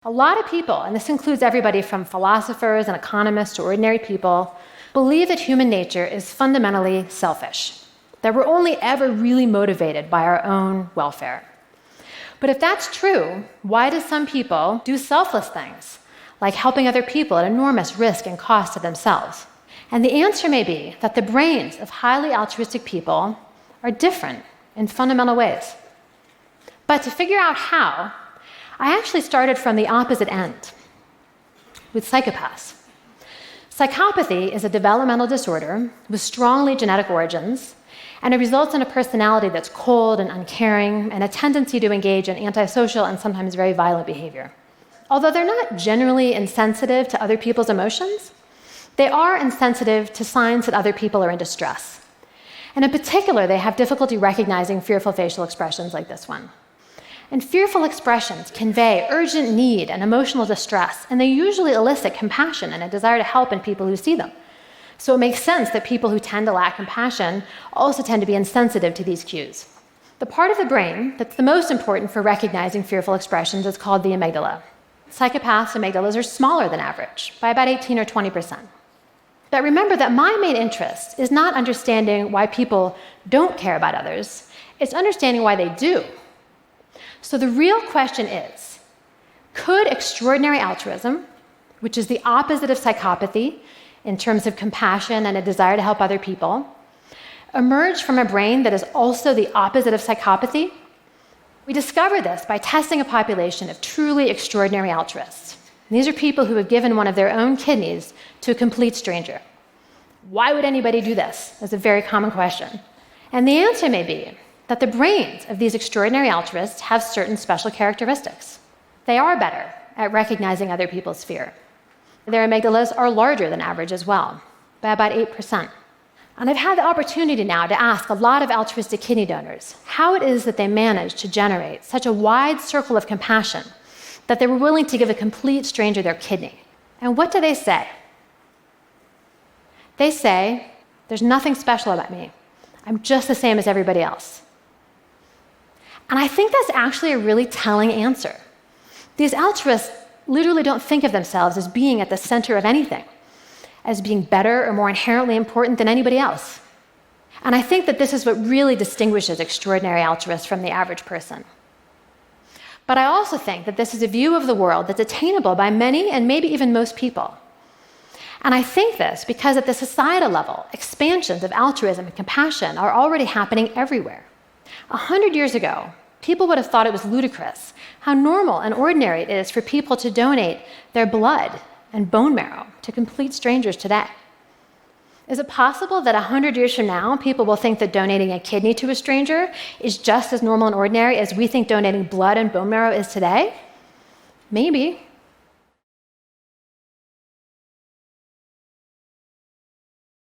A lot of people, and this includes everybody from philosophers and economists to ordinary people, believe that human nature is fundamentally selfish, that we're only ever really motivated by our own welfare. But if that's true, why do some people do selfless things, like helping other people at enormous risk and cost to themselves? And the answer may be that the brains of highly altruistic people are different in fundamental ways. But to figure out how, I actually started from the opposite end, with psychopaths. Psychopathy is a developmental disorder with strongly genetic origins, and it results in a personality that's cold and uncaring and a tendency to engage in antisocial and sometimes very violent behavior. Although they're not generally insensitive to other people's emotions, they are insensitive to signs that other people are in distress. And in particular, they have difficulty recognizing fearful facial expressions like this one. And fearful expressions convey urgent need and emotional distress, and they usually elicit compassion and a desire to help in people who see them. So it makes sense that people who tend to lack compassion also tend to be insensitive to these cues. The part of the brain that's the most important for recognizing fearful expressions is called the amygdala. Psychopaths' amygdalas are smaller than average, by about 18 or 20%. But remember that my main interest is not understanding why people don't care about others, it's understanding why they do. So the real question is, could extraordinary altruism, which is the opposite of psychopathy in terms of compassion and a desire to help other people, emerge from a brain that is also the opposite of psychopathy? We discovered this by testing a population of truly extraordinary altruists. These are people who have given one of their own kidneys to a complete stranger. Why would anybody do this? That's a very common question. And the answer may be that the brains of these extraordinary altruists have certain special characteristics. They are better at recognizing other people's fear. Their amygdalas are larger than average as well, by about 8%. And I've had the opportunity now to ask a lot of altruistic kidney donors how it is that they managed to generate such a wide circle of compassion that they were willing to give a complete stranger their kidney. And what do they say? They say, there's nothing special about me. I'm just the same as everybody else. And I think that's actually a really telling answer. These altruists literally don't think of themselves as being at the center of anything, as being better or more inherently important than anybody else. And I think that this is what really distinguishes extraordinary altruists from the average person. But I also think that this is a view of the world that's attainable by many and maybe even most people. And I think this because at the societal level, expansions of altruism and compassion are already happening everywhere. 100 years ago, people would have thought it was ludicrous how normal and ordinary it is for people to donate their blood and bone marrow to complete strangers today. Is it possible that 100 years from now, people will think that donating a kidney to a stranger is just as normal and ordinary as we think donating blood and bone marrow is today? Maybe.